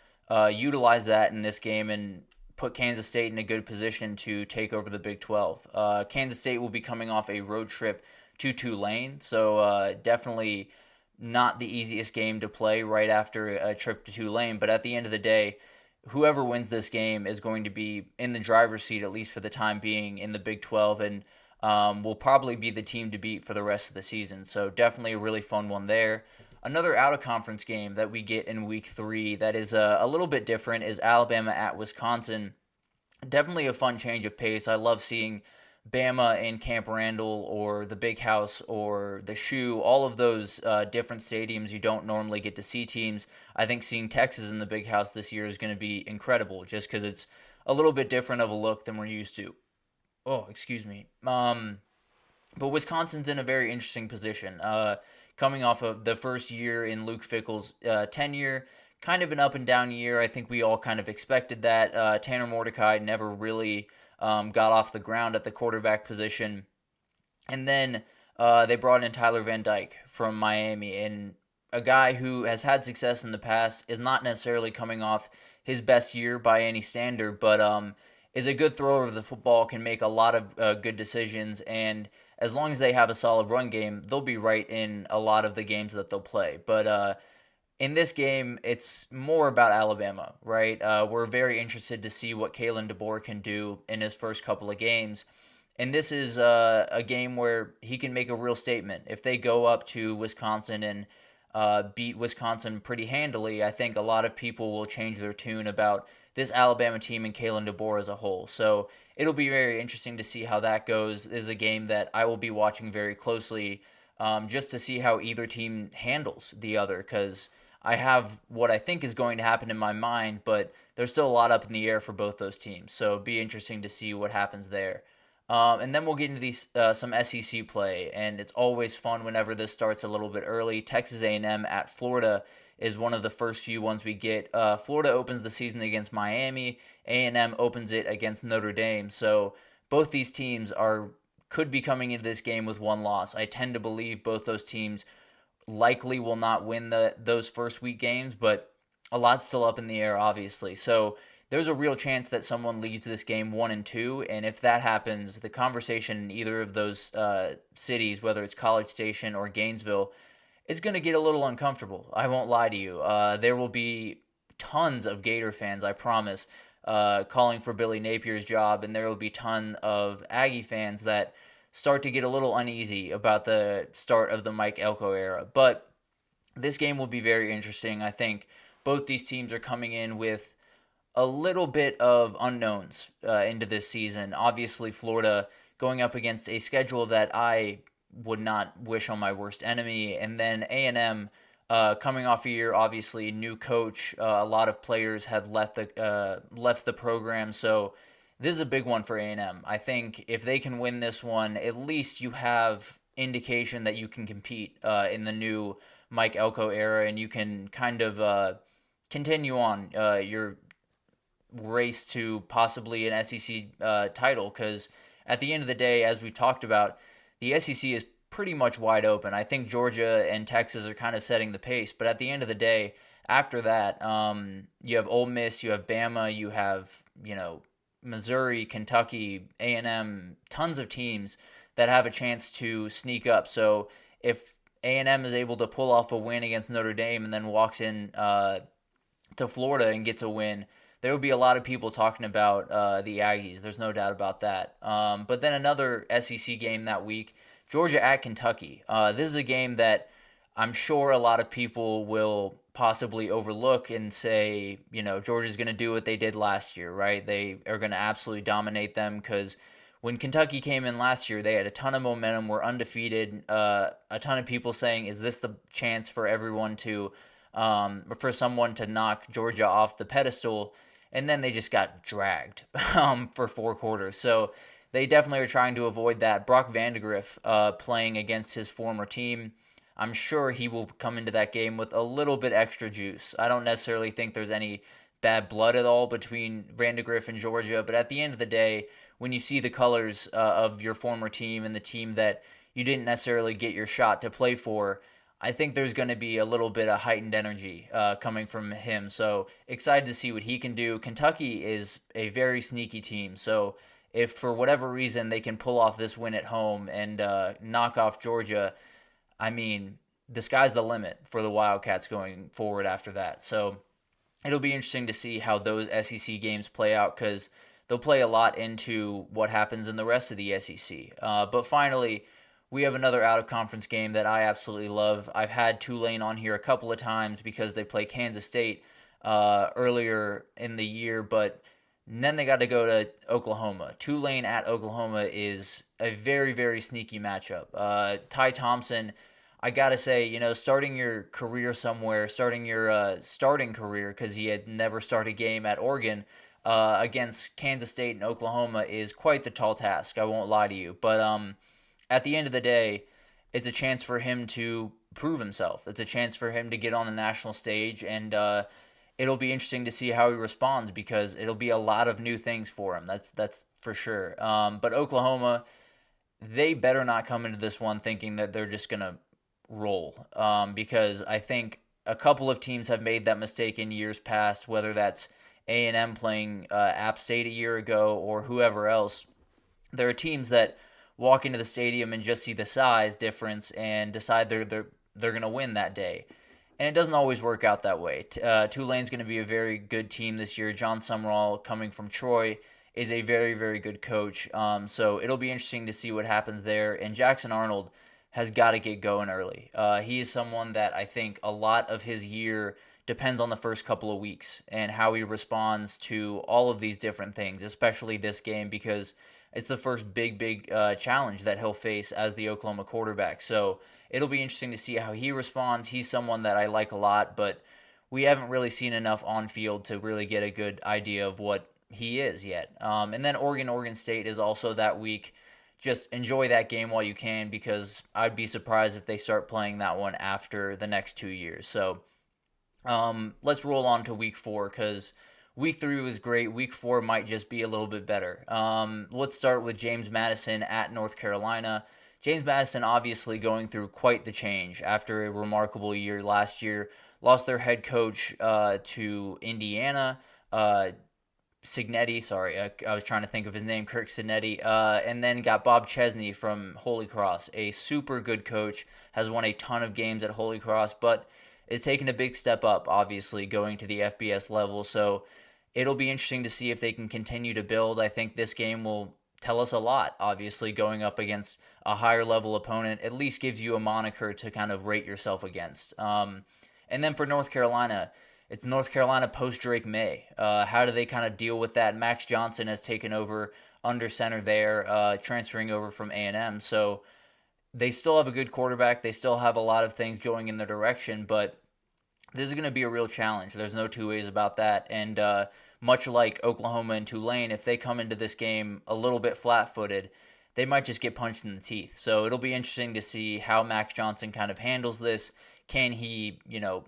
utilize that in this game and put Kansas State in a good position to take over the Big 12. Kansas State will be coming off a road trip to Tulane, so definitely not the easiest game to play right after a trip to Tulane. But at the end of the day, whoever wins this game is going to be in the driver's seat, at least for the time being, in the Big 12, and will probably be the team to beat for the rest of the season. So definitely a really fun one there. Another out-of-conference game that we get in Week 3 that is a little bit different is Alabama at Wisconsin. Definitely a fun change of pace. I love seeing Bama in Camp Randall or the Big House or the Shoe, all of those different stadiums you don't normally get to see teams. I think seeing Texas in the Big House this year is going to be incredible just because it's a little bit different of a look than we're used to. Oh, excuse me. But Wisconsin's in a very interesting position. Coming off of the first year in Luke Fickell's tenure, kind of an up and down year. I think we all kind of expected that. Tanner Mordecai never really got off the ground at the quarterback position. And then they brought in Tyler Van Dyke from Miami, and a guy who has had success in the past, is not necessarily coming off his best year by any standard, but is a good thrower of the football, can make a lot of good decisions, and as long as they have a solid run game, they'll be right in a lot of the games that they'll play. But in this game, it's more about Alabama, right? We're very interested to see what Kalen DeBoer can do in his first couple of games. And this is a game where he can make a real statement. If they go up to Wisconsin and beat Wisconsin pretty handily, I think a lot of people will change their tune about this Alabama team and Kalen DeBoer as a whole. So it'll be very interesting to see how that goes. This is a game that I will be watching very closely just to see how either team handles the other, because I have what I think is going to happen in my mind, but there's still a lot up in the air for both those teams. So it'll be interesting to see what happens there. And then we'll get into these some SEC play, and it's always fun whenever this starts a little bit early. Texas A&M at Florida is one of the first few ones we get. Florida opens the season against Miami. A&M opens it against Notre Dame. So both these teams could be coming into this game with one loss. I tend to believe both those teams likely will not win those first week games, but a lot's still up in the air, obviously. So there's a real chance that someone leaves this game 1-2, and if that happens, the conversation in either of those cities, whether it's College Station or Gainesville, it's going to get a little uncomfortable. I won't lie to you. There will be tons of Gator fans, I promise, calling for Billy Napier's job, and there will be ton of Aggie fans that start to get a little uneasy about the start of the Mike Elko era. But this game will be very interesting. I think both these teams are coming in with a little bit of unknowns into this season. Obviously, Florida going up against a schedule that I would not wish on my worst enemy, and then A&M coming off a year, obviously new coach. A lot of players had left the program, so this is a big one for A&M. I think if they can win this one, at least you have indication that you can compete in the new Mike Elko era, and you can kind of continue on your race to possibly an SEC title, because at the end of the day, as we've talked about, the SEC is pretty much wide open. I think Georgia and Texas are kind of setting the pace, but at the end of the day, after that, you have Ole Miss, you have Bama, you have, Missouri, Kentucky, A&M, tons of teams that have a chance to sneak up. So if A&M is able to pull off a win against Notre Dame and then walks in to Florida and gets a win, there will be a lot of people talking about the Aggies. There's no doubt about that. But then another SEC game that week, Georgia at Kentucky. This is a game that I'm sure a lot of people will possibly overlook and say, Georgia's going to do what they did last year, right? They are going to absolutely dominate them, because when Kentucky came in last year, they had a ton of momentum, were undefeated. A ton of people saying, is this the chance for everyone to, for someone to knock Georgia off the pedestal? And then they just got dragged for 4 quarters. So they definitely are trying to avoid that. Brock Vandegrift playing against his former team, I'm sure he will come into that game with a little bit extra juice. I don't necessarily think there's any bad blood at all between Vandegrift and Georgia, but at the end of the day, when you see the colors of your former team and the team that you didn't necessarily get your shot to play for, I think there's going to be a little bit of heightened energy coming from him. So excited to see what he can do. Kentucky is a very sneaky team. So if for whatever reason they can pull off this win at home and knock off Georgia, I mean, the sky's the limit for the Wildcats going forward after that. So it'll be interesting to see how those SEC games play out, because they'll play a lot into what happens in the rest of the SEC. But finally, we have another out-of-conference game that I absolutely love. I've had Tulane on here a couple of times because they play Kansas State earlier in the year, but then they got to go to Oklahoma. Tulane at Oklahoma is a very, very sneaky matchup. Ty Thompson, I got to say, starting your career somewhere, starting your starting career, because he had never started a game at Oregon, against Kansas State and Oklahoma is quite the tall task, I won't lie to you. But at the end of the day, it's a chance for him to prove himself. It's a chance for him to get on the national stage, and it'll be interesting to see how he responds, because it'll be a lot of new things for him. That's for sure. But Oklahoma, they better not come into this one thinking that they're just going to roll, because I think a couple of teams have made that mistake in years past, whether that's A&M playing App State a year ago or whoever else. There are teams that walk into the stadium and just see the size difference and decide they're going to win that day. And it doesn't always work out that way. Tulane's going to be a very good team this year. John Summerall, coming from Troy, is a very, very good coach. So it'll be interesting to see what happens there. And Jackson Arnold has got to get going early. He is someone that I think a lot of his year depends on the first couple of weeks and how he responds to all of these different things, especially this game, because it's the first big challenge that he'll face as the Oklahoma quarterback. So it'll be interesting to see how he responds. He's someone that I like a lot, but we haven't really seen enough on field to really get a good idea of what he is yet. And then Oregon State is also that week. Just enjoy that game while you can, because I'd be surprised if they start playing that one after the next 2 years. So let's roll on to week 4, because week 3 was great. Week 4 might just be a little bit better. Let's start with James Madison at North Carolina. James Madison obviously going through quite the change after a remarkable year last year. Lost their head coach to Indiana. Signetti, sorry, I was trying to think of his name, Kirk Signetti, and then got Bob Chesney from Holy Cross, a super good coach, has won a ton of games at Holy Cross, but is taking a big step up, obviously, going to the FBS level, so it'll be interesting to see if they can continue to build. I think this game will tell us a lot, obviously, going up against a higher level opponent, at least gives you a moniker to kind of rate yourself against. And then for North Carolina, it's North Carolina post Drake May. How do they kind of deal with that? Max Johnson has taken over under center there, transferring over from A&M. So they still have a good quarterback. They still have a lot of things going in their direction, but this is going to be a real challenge. There's no two ways about that. And much like Oklahoma and Tulane, if they come into this game a little bit flat-footed, they might just get punched in the teeth. So it'll be interesting to see how Max Johnson kind of handles this. Can he,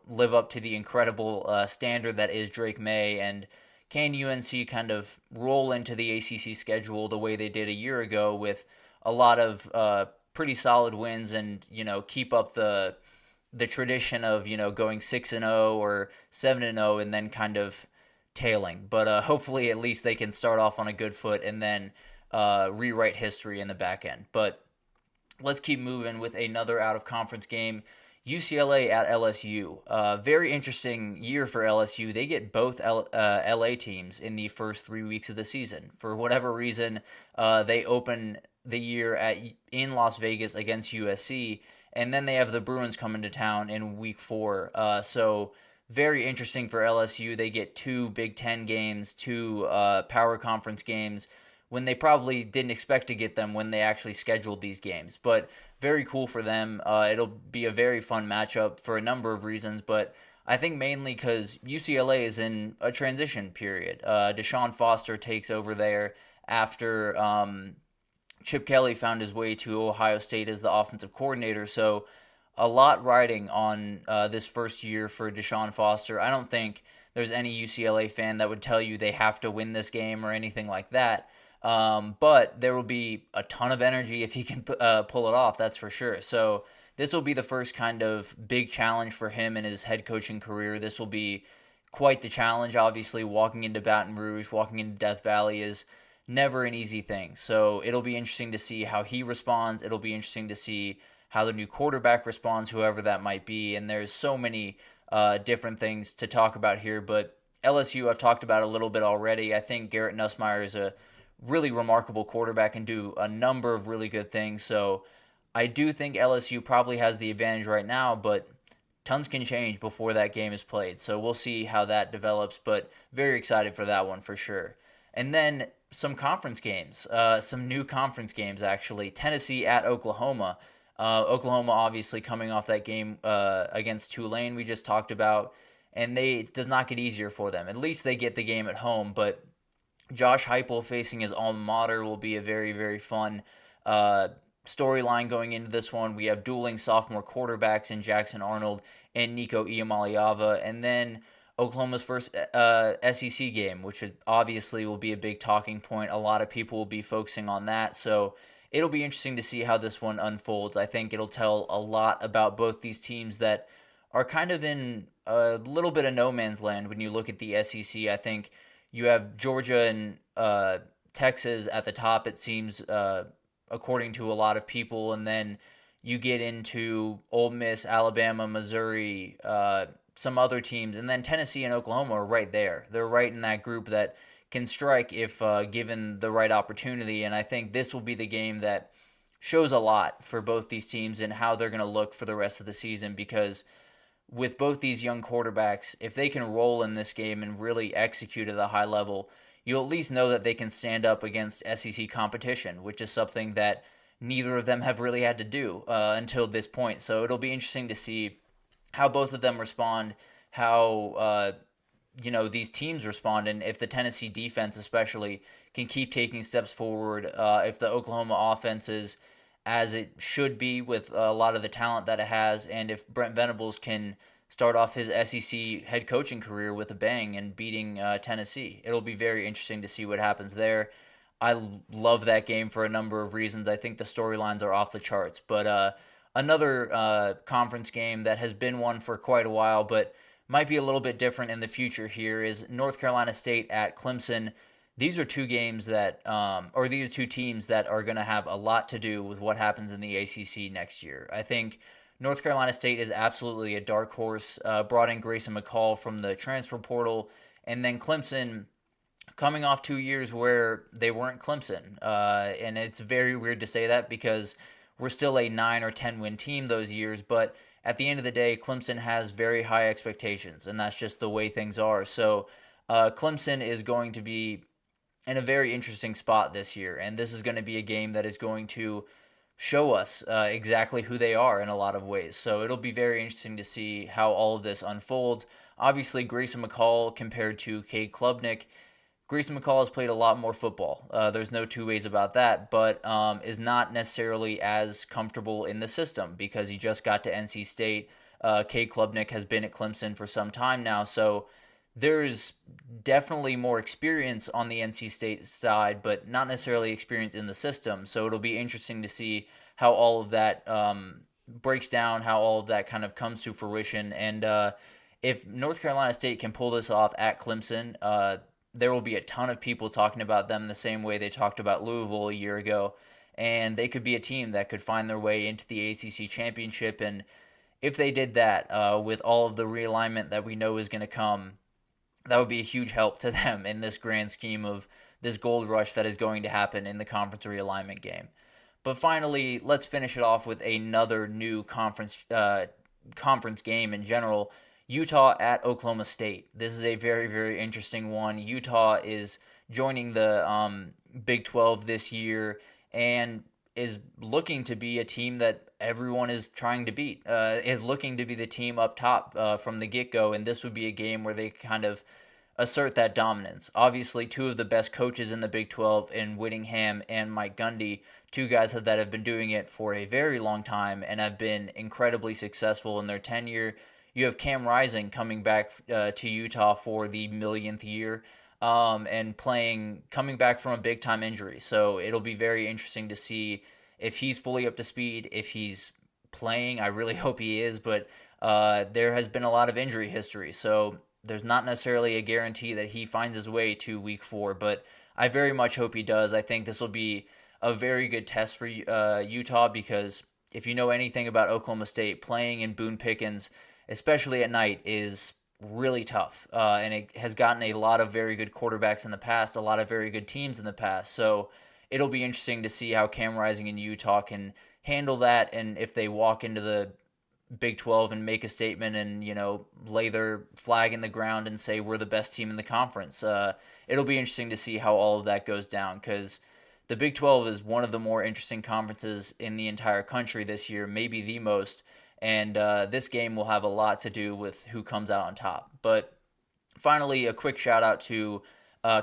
live up to the incredible standard that is Drake May? And can UNC kind of roll into the ACC schedule the way they did a year ago with a lot of pretty solid wins and, keep up the tradition of, going 6-0 or 7-0 and then kind of tailing. But hopefully at least they can start off on a good foot and then rewrite history in the back end. But let's keep moving with another out-of-conference game. UCLA at LSU. Very interesting year for LSU. They get both LA teams in the first 3 weeks of the season. For whatever reason, they open the year in Las Vegas against USC, and then they have the Bruins coming to town in week 4. So very interesting for LSU. They get 2 Big Ten games, 2 power conference games, when they probably didn't expect to get them when they actually scheduled these games. But very cool for them. It'll be a very fun matchup for a number of reasons, but I think mainly because UCLA is in a transition period. Deshaun Foster takes over there after Chip Kelly found his way to Ohio State as the offensive coordinator, so a lot riding on this first year for Deshaun Foster. I don't think there's any UCLA fan that would tell you they have to win this game or anything like that. But there will be a ton of energy if he can pull it off, that's for sure. So this will be the first kind of big challenge for him in his head coaching career. This will be quite the challenge. Obviously, walking into Baton Rouge, walking into Death Valley is never an easy thing. So it'll be interesting to see how he responds. It'll be interesting to see how the new quarterback responds, whoever that might be. And there's so many different things to talk about here. But LSU, I've talked about a little bit already. I think Garrett Nussmeier is a really remarkable quarterback and do a number of really good things. So I do think LSU probably has the advantage right now, but tons can change before that game is played. So we'll see how that develops, but very excited for that one for sure. And then some conference games, some new conference games actually. Tennessee at Oklahoma. Oklahoma obviously coming off that game against Tulane we just talked about, and it does not get easier for them. At least they get the game at home, but Josh Heupel facing his alma mater will be a very, very fun storyline going into this one. We have dueling sophomore quarterbacks in Jackson Arnold and Nico Iamaleava, and then Oklahoma's first SEC game, which obviously will be a big talking point. A lot of people will be focusing on that, so it'll be interesting to see how this one unfolds. I think it'll tell a lot about both these teams that are kind of in a little bit of no man's land when you look at the SEC. I think you have Georgia and Texas at the top, it seems, according to a lot of people. And then you get into Ole Miss, Alabama, Missouri, some other teams. And then Tennessee and Oklahoma are right there. They're right in that group that can strike if given the right opportunity. And I think this will be the game that shows a lot for both these teams and how they're going to look for the rest of the season, because with both these young quarterbacks, if they can roll in this game and really execute at a high level, you'll at least know that they can stand up against SEC competition, which is something that neither of them have really had to do until this point. So it'll be interesting to see how both of them respond, how these teams respond, and if the Tennessee defense especially can keep taking steps forward, if the Oklahoma offense is as it should be with a lot of the talent that it has, and if Brent Venables can start off his SEC head coaching career with a bang and beating Tennessee. It'll be very interesting to see what happens there. I love that game for a number of reasons. I think the storylines are off the charts. But another conference game that has been one for quite a while, but might be a little bit different in the future here is North Carolina State at Clemson. These are two games that, or these are two teams that are going to have a lot to do with what happens in the ACC next year. I think North Carolina State is absolutely a dark horse, brought in Grayson McCall from the transfer portal, and then Clemson coming off 2 years where they weren't Clemson. And it's very weird to say that because we're still a 9 or 10 win team those years, but at the end of the day, Clemson has very high expectations, and that's just the way things are. So Clemson is going to be in a very interesting spot this year, and this is going to be a game that is going to show us exactly who they are in a lot of ways. So it'll be very interesting to see how all of this unfolds. Obviously, Grayson McCall compared to Cade Klubnik, Grayson McCall has played a lot more football. There's no two ways about that, but is not necessarily as comfortable in the system because he just got to NC State. Cade Klubnik has been at Clemson for some time now, so there's definitely more experience on the NC State side, but not necessarily experience in the system. So it'll be interesting to see how all of that breaks down, how all of that kind of comes to fruition. And if North Carolina State can pull this off at Clemson, there will be a ton of people talking about them the same way they talked about Louisville a year ago. And they could be a team that could find their way into the ACC championship. And if they did that with all of the realignment that we know is going to come, that would be a huge help to them in this grand scheme of this gold rush that is going to happen in the conference realignment game. But finally, let's finish it off with another new conference game in general. Utah at Oklahoma State. This is a very, very interesting one. Utah is joining the Big 12 this year and is looking to be a team that everyone is trying to beat, is looking to be the team up top from the get-go, and this would be a game where they kind of assert that dominance. Obviously, two of the best coaches in the Big 12 in Whittingham and Mike Gundy, two guys that have been doing it for a very long time and have been incredibly successful in their tenure. You have Cam Rising coming back to Utah for the millionth year and coming back from a big-time injury. So it'll be very interesting to see if he's fully up to speed, if he's playing. I really hope he is, but there has been a lot of injury history. So there's not necessarily a guarantee that he finds his way to week 4, but I very much hope he does. I think this will be a very good test for Utah because if you know anything about Oklahoma State, playing in Boone Pickens, especially at night, is really tough. And it has gotten a lot of very good quarterbacks in the past, a lot of very good teams in the past. So it'll be interesting to see how Cam Rising and Utah can handle that, and if they walk into the Big 12 and make a statement and, lay their flag in the ground and say we're the best team in the conference. It'll be interesting to see how all of that goes down because the Big 12 is one of the more interesting conferences in the entire country this year, maybe the most. And this game will have a lot to do with who comes out on top. But finally, a quick shout out to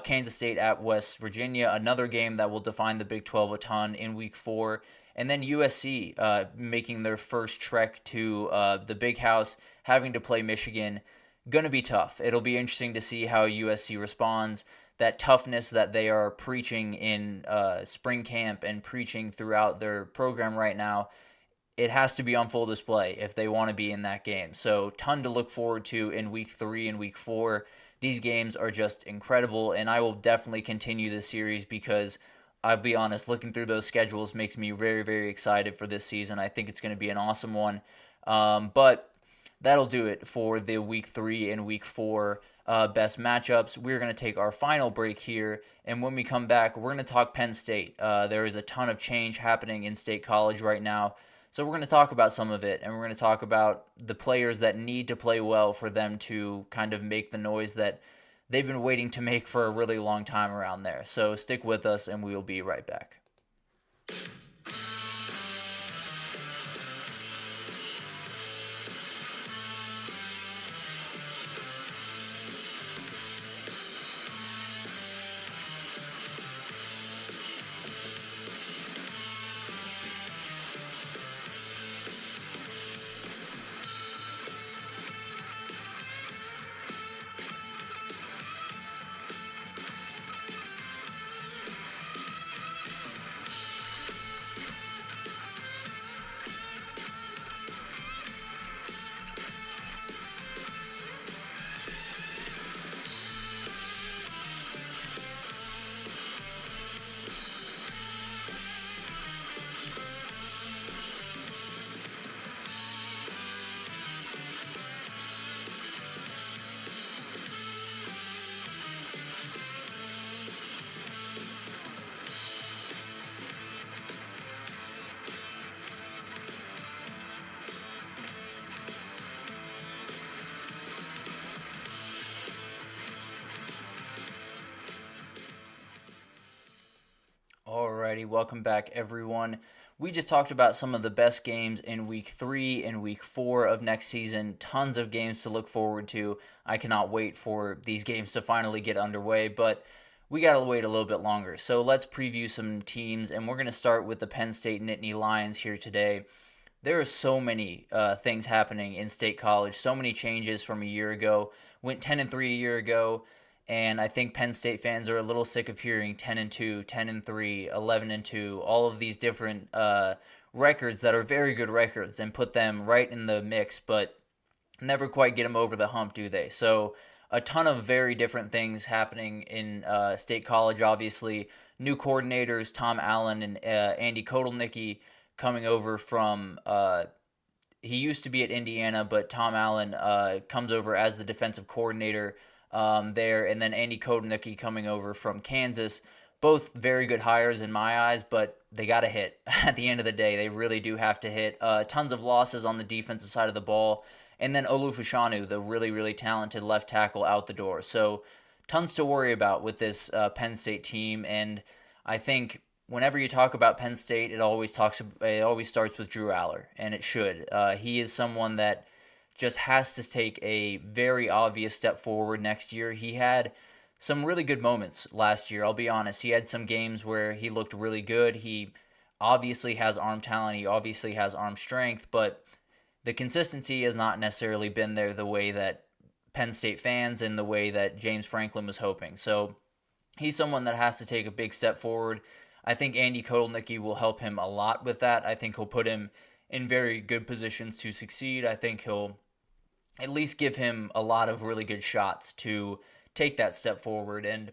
Kansas State at West Virginia, another game that will define the Big 12 a ton in week 4. And then USC making their first trek to the Big House, having to play Michigan. Going to be tough. It'll be interesting to see how USC responds. That toughness that they are preaching in spring camp and preaching throughout their program right now, it has to be on full display if they want to be in that game. So ton to look forward to in week 3 and week 4. These games are just incredible, and I will definitely continue this series because I'll be honest, looking through those schedules makes me very, very excited for this season. I think it's going to be an awesome one. But that'll do it for the week 3 and week 4 best matchups. We're going to take our final break here, and when we come back, we're going to talk Penn State. There is a ton of change happening in State College right now. So we're going to talk about some of it, and we're going to talk about the players that need to play well for them to kind of make the noise that they've been waiting to make for a really long time around there. So stick with us, and we will be right back. Alrighty, welcome back everyone. We just talked about some of the best games in week 3 and week 4 of next season. Tons of games to look forward to. I cannot wait for these games to finally get underway, but we got to wait a little bit longer. So let's preview some teams, and we're going to start with the Penn State Nittany Lions here today. There are so many things happening in State College, so many changes from a year ago. Went 10-3 a year ago. And I think Penn State fans are a little sick of hearing 10-2, 10-3, 11-2, all of these different records that are very good records and put them right in the mix, but never quite get them over the hump, do they? So a ton of very different things happening in State College, obviously. New coordinators, Tom Allen and Andy Kotelnicki coming over from he used to be at Indiana, but Tom Allen comes over as the defensive coordinator there, and then Andy Kotelnicki coming over from Kansas. Both very good hires in my eyes, but they got to hit. At the end of the day, they really do have to hit. Tons of losses on the defensive side of the ball, and then Olu Fashanu, the really, really talented left tackle, out the door. So tons to worry about with this Penn State team, and I think whenever you talk about Penn State, it always starts with Drew Aller, and it should. He is someone that just has to take a very obvious step forward next year. He had some really good moments last year, I'll be honest. He had some games where he looked really good. He obviously has arm talent. He obviously has arm strength, but the consistency has not necessarily been there the way that Penn State fans and the way that James Franklin was hoping. So he's someone that has to take a big step forward. I think Andy Kotelnicki will help him a lot with that. I think he'll put him in very good positions to succeed. I think he'll at least give him a lot of really good shots to take that step forward. And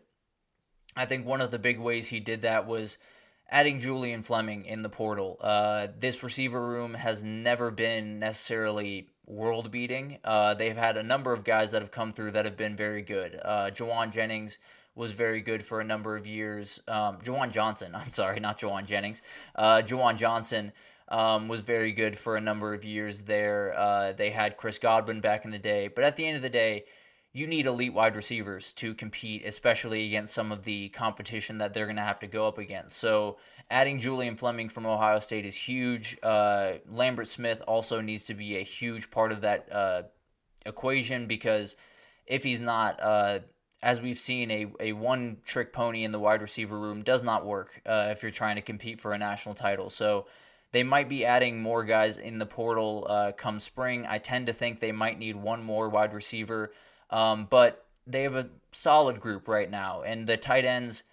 I think one of the big ways he did that was adding Julian Fleming in the portal. This receiver room has never been necessarily world-beating. They've had a number of guys that have come through that have been very good. Jawan Jennings was very good for a number of years. Jawan Johnson, I'm sorry, not Jawan Jennings. Jawan Johnson was very good for a number of years there. They had Chris Godwin back in the day. But at the end of the day, you need elite wide receivers to compete, especially against some of the competition that they're going to have to go up against. So adding Julian Fleming from Ohio State is huge. Lambert Smith also needs to be a huge part of that equation, because if he's not, as we've seen, a one-trick pony in the wide receiver room does not work if you're trying to compete for a national title. So they might be adding more guys in the portal come spring. I tend to think they might need one more wide receiver, but they have a solid group right now. And the tight ends,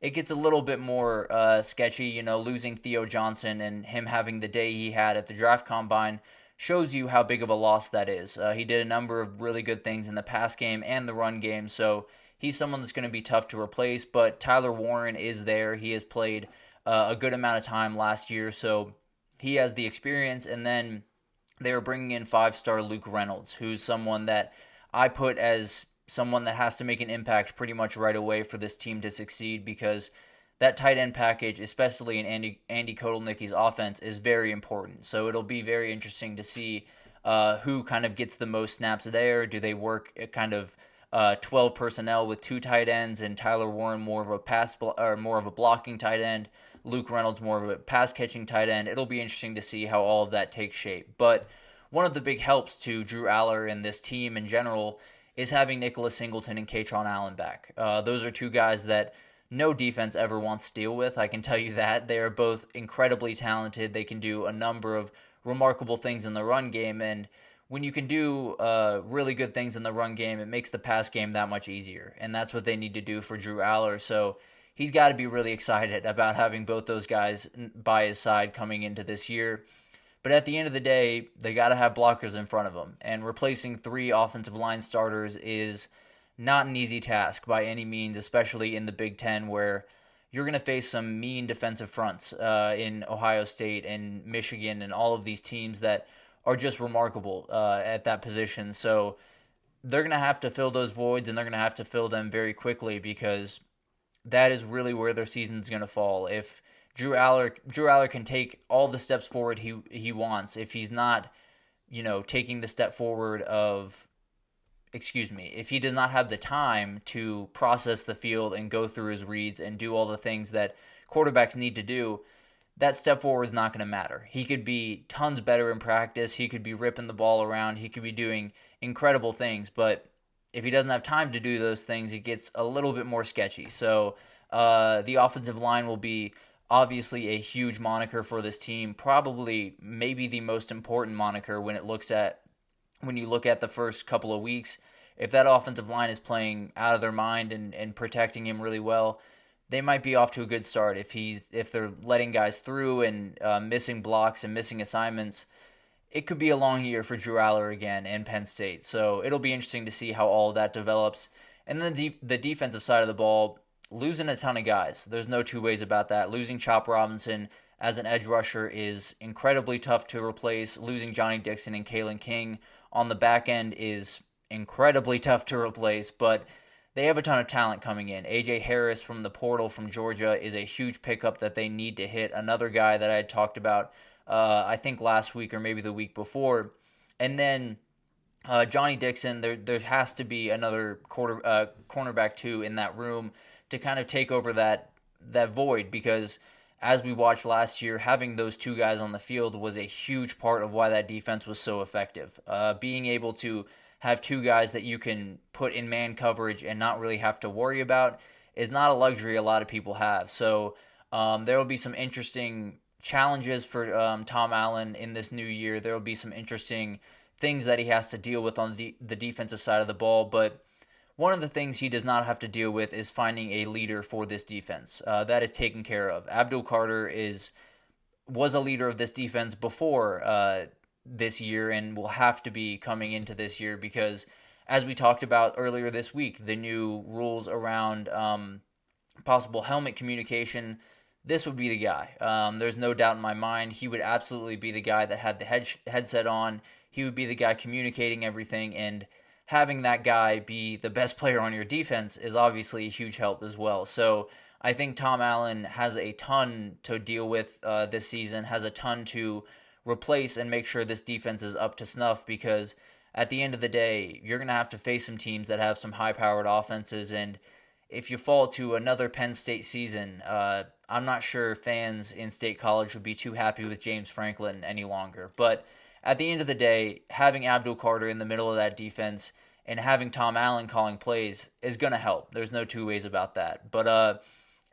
it gets a little bit more sketchy. Losing Theo Johnson and him having the day he had at the draft combine shows you how big of a loss that is. He did a number of really good things in the pass game and the run game, so he's someone that's going to be tough to replace. But Tyler Warren is there. He has played a good amount of time last year, so he has the experience. And then they're bringing in 5-star Luke Reynolds, who's someone that I put as someone that has to make an impact pretty much right away for this team to succeed, because that tight end package, especially in Andy Kotelnicki's offense, is very important. So it'll be very interesting to see who kind of gets the most snaps there. Do they work at kind of 12 personnel with 2 tight ends, and Tyler Warren more of a blocking tight end, Luke Reynolds more of a pass-catching tight end? It'll be interesting to see how all of that takes shape. But one of the big helps to Drew Aller and this team in general is having Nicholas Singleton and Katron Allen back. Those are 2 guys that no defense ever wants to deal with, I can tell you that. They are both incredibly talented. They can do a number of remarkable things in the run game, and when you can do really good things in the run game, it makes the pass game that much easier, and that's what they need to do for Drew Aller. So he's got to be really excited about having both those guys by his side coming into this year. But at the end of the day, they got to have blockers in front of them, and replacing 3 offensive line starters is not an easy task by any means, especially in the Big Ten, where you're going to face some mean defensive fronts in Ohio State and Michigan and all of these teams that are just remarkable at that position. So they're going to have to fill those voids, and they're going to have to fill them very quickly, because that is really where their season's going to fall. If Drew Aller can take all the steps forward he wants, if he's not, taking the step forward of if he does not have the time to process the field and go through his reads and do all the things that quarterbacks need to do, that step forward is not going to matter. He could be tons better in practice. He could be ripping the ball around. He could be doing incredible things. But if he doesn't have time to do those things, it gets a little bit more sketchy. So the offensive line will be obviously a huge moniker for this team. Probably maybe the most important moniker when you look at the first couple of weeks. If that offensive line is playing out of their mind and protecting him really well, they might be off to a good start. If they're letting guys through and missing blocks and missing assignments, it could be a long year for Drew Aller again and Penn State. So it'll be interesting to see how all of that develops. And then the defensive side of the ball, losing a ton of guys. There's no two ways about that. Losing Chop Robinson as an edge rusher is incredibly tough to replace. Losing Johnny Dixon and Kalen King on the back end is incredibly tough to replace, but they have a ton of talent coming in. A.J. Harris from the portal from Georgia is a huge pickup that they need to hit. Another guy that I had talked about, I think last week or maybe the week before. And then Johnny Dixon, there has to be another cornerback too in that room to kind of take over that void, because as we watched last year, having those two guys on the field was a huge part of why that defense was so effective. Being able to have two guys that you can put in man coverage and not really have to worry about is not a luxury a lot of people have. So there will be some interesting challenges for Tom Allen in this new year. There will be some interesting things that he has to deal with on the defensive side of the ball. But one of the things he does not have to deal with is finding a leader for this defense. That is taken care of. Abdul Carter was a leader of this defense before this year and will have to be coming into this year because, as we talked about earlier this week, the new rules around possible helmet communication, this would be the guy. There's no doubt in my mind he would absolutely be the guy that had the headset on. He would be the guy communicating everything, and having that guy be the best player on your defense is obviously a huge help as well. So I think Tom Allen has a ton to deal with this season, has a ton to replace and make sure this defense is up to snuff, because at the end of the day, you're going to have to face some teams that have some high-powered offenses, and if you fall to another Penn State season, I'm not sure fans in State College would be too happy with James Franklin any longer. But at the end of the day, having Abdul Carter in the middle of that defense and having Tom Allen calling plays is going to help. There's no two ways about that. But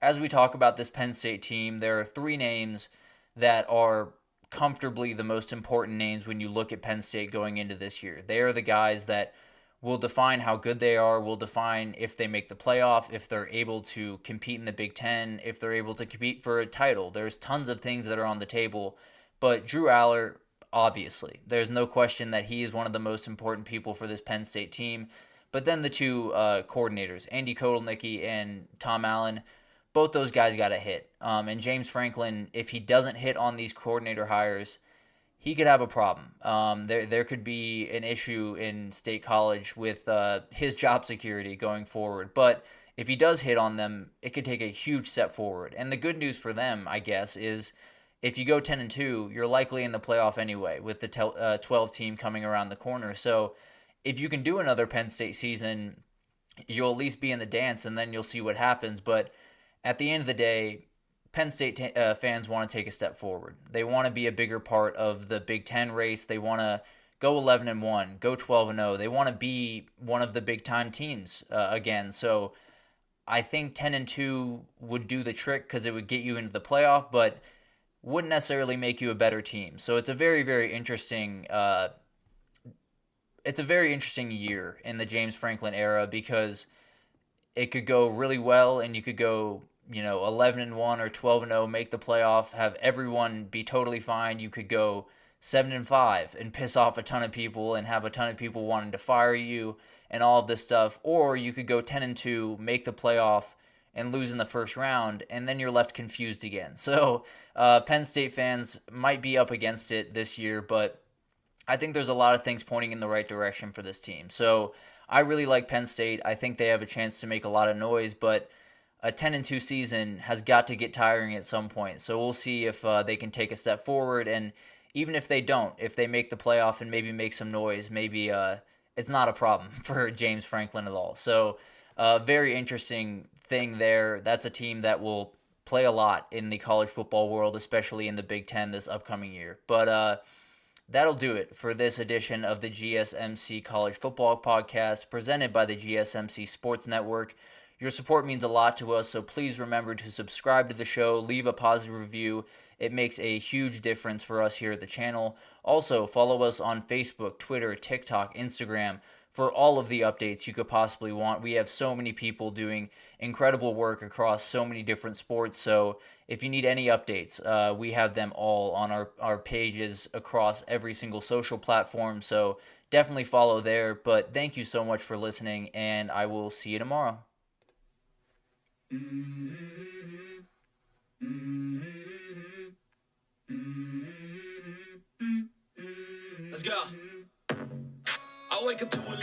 as we talk about this Penn State team, there are three names that are comfortably the most important names when you look at Penn State going into this year. They are the guys that will define how good they are, will define if they make the playoff, if they're able to compete in the Big Ten, if they're able to compete for a title. There's tons of things that are on the table, but Drew Aller, obviously, there's no question that he is one of the most important people for this Penn State team. But then the two coordinators, Andy Kotelnicki and Tom Allen, both those guys got to hit. And James Franklin, if he doesn't hit on these coordinator hires, he could have a problem. There could be an issue in State College with his job security going forward. But if he does hit on them, it could take a huge step forward. And the good news for them, I guess, is if you go 10-2, you're likely in the playoff anyway with the 12 team coming around the corner. So if you can do another Penn State season, you'll at least be in the dance, and then you'll see what happens. But at the end of the day, Penn State fans want to take a step forward. They want to be a bigger part of the Big Ten race. They want to go 11-1, go 12-0. They want to be one of the big-time teams again. So I think 10-2 would do the trick because it would get you into the playoff, but wouldn't necessarily make you a better team. So it's a very, very interesting year in the James Franklin era, because it could go really well and you could go 11-1 or 12-0, make the playoff, have everyone be totally fine. You could go 7-5 and piss off a ton of people and have a ton of people wanting to fire you and all of this stuff. Or you could go 10-2, make the playoff, and lose in the first round, and then you're left confused again. So Penn State fans might be up against it this year, but I think there's a lot of things pointing in the right direction for this team. So I really like Penn State. I think they have a chance to make a lot of noise, but a 10-2 season has got to get tiring at some point. So we'll see if they can take a step forward, and even if they don't, if they make the playoff and maybe make some noise, maybe it's not a problem for James Franklin at all. So very interesting thing there. That's a team that will play a lot in the college football world, especially in the Big Ten this upcoming year. But that'll do it for this edition of the GSMC College Football Podcast presented by the GSMC Sports Network. Your support means a lot to us, so please remember to subscribe to the show, leave a positive review. It makes a huge difference for us here at the channel. Also, follow us on Facebook, Twitter, TikTok, Instagram for all of the updates you could possibly want. We have so many people doing incredible work across so many different sports, so if you need any updates, we have them all on our pages across every single social platform, so definitely follow there. But thank you so much for listening, and I will see you tomorrow. Let's go. I wake up to a